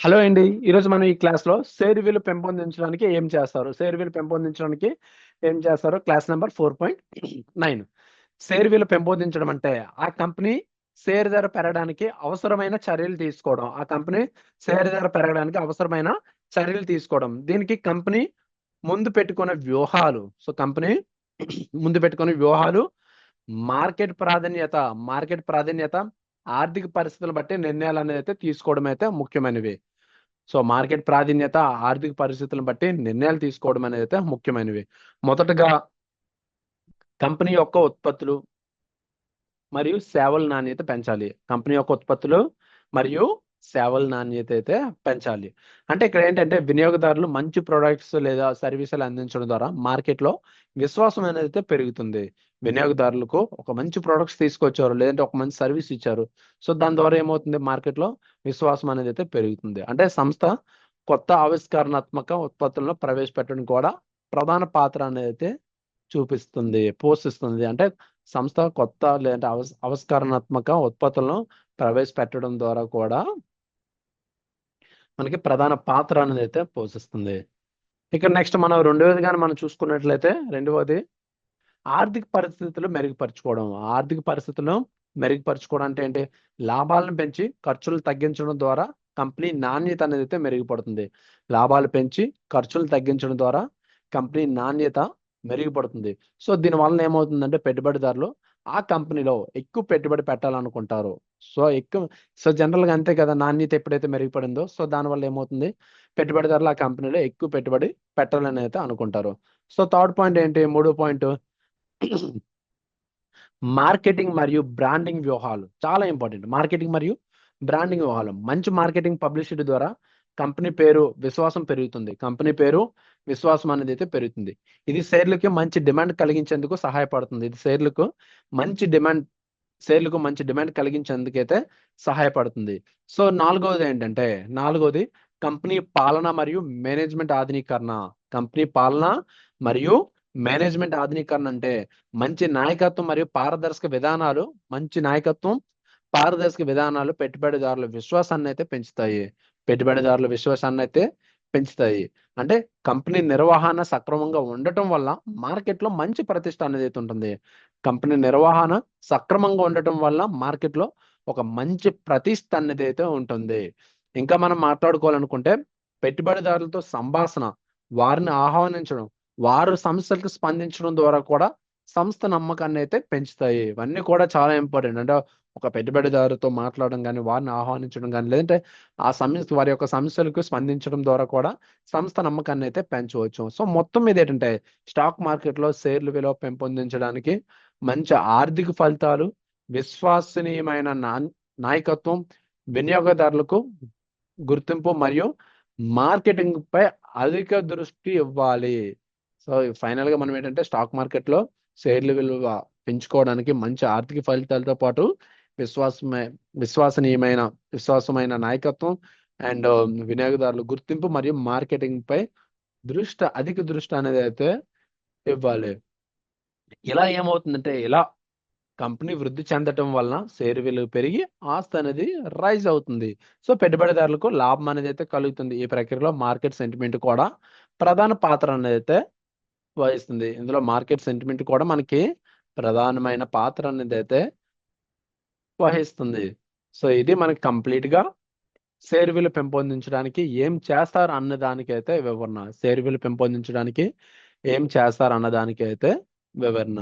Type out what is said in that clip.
Hello అండి. ఈరోజు మనం ఈ క్లాస్‌లో షేర్ విలువ పెంపొందించడానికి ఏం చేస్తారు? షేర్ విలువ పెంపొందించడానికి ఏం చేస్తారో క్లాస్ నంబర్ 4.9. షేర్ విలువ పెంపొందించడం అంటే ఆ కంపెనీ షేర్ ధర పెరగడానికి అవసరమైన చర్యలు తీసుకోవడం. ఆ కంపెనీ షేర్ ధర పెరగడానికి అవసరమైన చర్యలు తీసుకోవడం. దీనికి కంపెనీ ముందు పెట్టుకున్న వ్యూహాలు. కంపెనీ ముందు పెట్టుకునే వ్యూహాలు, మార్కెట్ ప్రాధాన్యత, మార్కెట్ ప్రాధాన్యత, ఆర్థిక పరిస్థితులను బట్టి నిర్ణయాలనేదైతే తీసుకోవడం అయితే ముఖ్యమైనవి. మార్కెట్ ప్రాధాన్యత, ఆర్థిక పరిస్థితులను బట్టి నిర్ణయాలు తీసుకోవడం అనేదైతే ముఖ్యమైనవి. మొదటగా కంపెనీ యొక్క ఉత్పత్తులు మరియు సేవల నాణ్యత పెంచాలి. కంపెనీ యొక్క ఉత్పత్తులు మరియు సేవల నాణ్యత అయితే పెంచాలి. అంటే ఇక్కడ ఏంటంటే వినియోగదారులు మంచి ప్రొడక్ట్స్ లేదా సర్వీసులు అందించడం ద్వారా మార్కెట్‌లో విశ్వాసం అనేదైతే పెరుగుతుంది. వినియోగదారులకు ఒక మంచి ప్రొడక్ట్స్ తీసుకొచ్చారు, లేదంటే ఒక మంచి సర్వీస్ ఇచ్చారు. దాని ద్వారా ఏమవుతుంది మార్కెట్‌లో విశ్వాసం అనేదైతే పెరుగుతుంది. అంటే సంస్థ కొత్త ఆవిష్కరణాత్మక ఉత్పత్తులను ప్రవేశపెట్టడం కూడా ప్రధాన పాత్ర అనేదైతే పోషిస్తుంది. అంటే సంస్థ కొత్త లేదంటే ఆవిష్కరణాత్మక ఉత్పత్తులను ప్రవేశపెట్టడం ద్వారా కూడా మనకి ప్రధాన పాత్ర అనేదైతే పోషిస్తుంది. ఇక్కడ నెక్స్ట్ మనం రెండవది గాని మనం చూసుకున్నట్లయితే రెండవది ఆర్థిక పరిస్థితులు మెరుగుపరుచుకోవడం. ఆర్థిక పరిస్థితులను మెరుగుపరుచుకోవడం అంటే ఏంటి? లాభాలను పెంచి ఖర్చులు తగ్గించడం ద్వారా కంపెనీ నాణ్యత అనేదైతే మెరుగుపడుతుంది. లాభాలు పెంచి ఖర్చులు తగ్గించడం ద్వారా కంపెనీ నాణ్యత మెరుగుపడుతుంది. దీనివలన ఏమవుతుందంటే పెట్టుబడిదారులు ఆ కంపెనీలో ఎక్కువ పెట్టుబడి పెట్టాలనుకుంటారు. జనరల్‌గా అంతే కదా! నాణ్యత ఎప్పుడైతే మెరుగుపడిందో దానివల్ల ఏమవుతుంది? పెట్టుబడిదారులు ఆ కంపెనీలో ఎక్కువ పెట్టుబడి పెట్టాలని అయితే అనుకుంటారు. థర్డ్ పాయింట్ ఏంటి? మూడో పాయింట్ మార్కెటింగ్ మరియు బ్రాండింగ్ వ్యూహాలు చాలా ఇంపార్టెంట్. మార్కెటింగ్ మరియు బ్రాండింగ్ వ్యూహాలు. మంచి మార్కెటింగ్ పబ్లిసిటీ ద్వారా కంపెనీ పేరు, విశ్వాసం పెరుగుతుంది. కంపెనీ పేరు, విశ్వాసం అనేదైతే పెరుగుతుంది. ఇది షేర్లకి మంచి డిమాండ్ కలిగించేందుకు సహాయపడుతుంది. ఇది షేర్లకు మంచి డిమాండ్ కలిగించేందుకైతే సహాయపడుతుంది. నాలుగోది కంపెనీ పాలన మరియు మేనేజ్మెంట్ ఆధునీకరణ. కంపెనీ పాలన మరియు మేనేజ్మెంట్ ఆధునీకరణ అంటే మంచి నాయకత్వం మరియు పారదర్శక విధానాలు పెట్టుబడిదారుల విశ్వాసాన్ని అయితే పెంచుతాయి. అంటే కంపెనీ నిర్వహణ సక్రమంగా ఉండటం వల్ల మార్కెట్‌లో మంచి ప్రతిష్ట అనేది అయితే ఉంటుంది. కంపెనీ నిర్వహణ సక్రమంగా ఉండటం వల్ల మార్కెట్‌లో ఒక మంచి ప్రతిష్ట అనేది అయితే ఉంటుంది. ఇంకా మనం మాట్లాడుకోవాలనుకుంటే పెట్టుబడిదారులతో సంభాషణ, వారిని ఆహ్వానించడం, వారు సమస్యలకు స్పందించడం ద్వారా కూడా సంస్థ నమ్మకాన్ని అయితే పెంచుతాయి. ఇవన్నీ కూడా చాలా ఇంపార్టెంట్. అంటే ఒక పెట్టుబడిదారుతో మాట్లాడడం గాని, వారిని ఆహ్వానించడం గాని, లేదంటే వారి యొక్క సమస్యలకు స్పందించడం ద్వారా కూడా సంస్థ నమ్మకాన్ని అయితే పెంచవచ్చు. మొత్తం మీద ఏంటంటే స్టాక్ మార్కెట్‌లో షేర్ల విలువ పెంపొందించడానికి మంచి ఆర్థిక ఫలితాలు, విశ్వసనీయమైన నాయకత్వం, వినియోగదారులకు గుర్తింపు మరియు మార్కెటింగ్ పై అధిక దృష్టి ఇవ్వాలి. ఫైనల్‌గా మనం ఏంటంటే స్టాక్ మార్కెట్‌లో షేర్ల విలువ పెంచుకోవడానికి మంచి ఆర్థిక ఫలితాలతో పాటు విశ్వాసమే విశ్వాసమైన నాయకత్వం అండ్ వినియోగదారుల గుర్తింపు మరియు మార్కెటింగ్ పై అధిక దృష్టి అనేది అయితే ఇవ్వాలి. ఇలా కంపెనీ వృద్ధి చెందటం వలన షేర్ విలువ పెరిగి ఆస్తి అనేది రైజ్ అవుతుంది. పెట్టుబడిదారులకు లాభం అనేది అయితే కలుగుతుంది. ఈ ప్రక్రియలో మార్కెట్ సెంటిమెంట్ కూడా ప్రధాన పాత్ర అనేది అయితే వహిస్తుంది. ఇందులో మార్కెట్ సెంటిమెంట్ కూడా మనకి ప్రధానమైన పాత్ర అనేది అయితే వహిస్తుంది. ఇది మనకి కంప్లీట్‌గా షేర్ విలువ పెంపొందించడానికి ఏం చేస్తారు అన్న దానికైతే వివరణ. షేర్ విలువ పెంపొందించడానికి ఏం చేస్తారు అన్న దానికైతే వివరణ.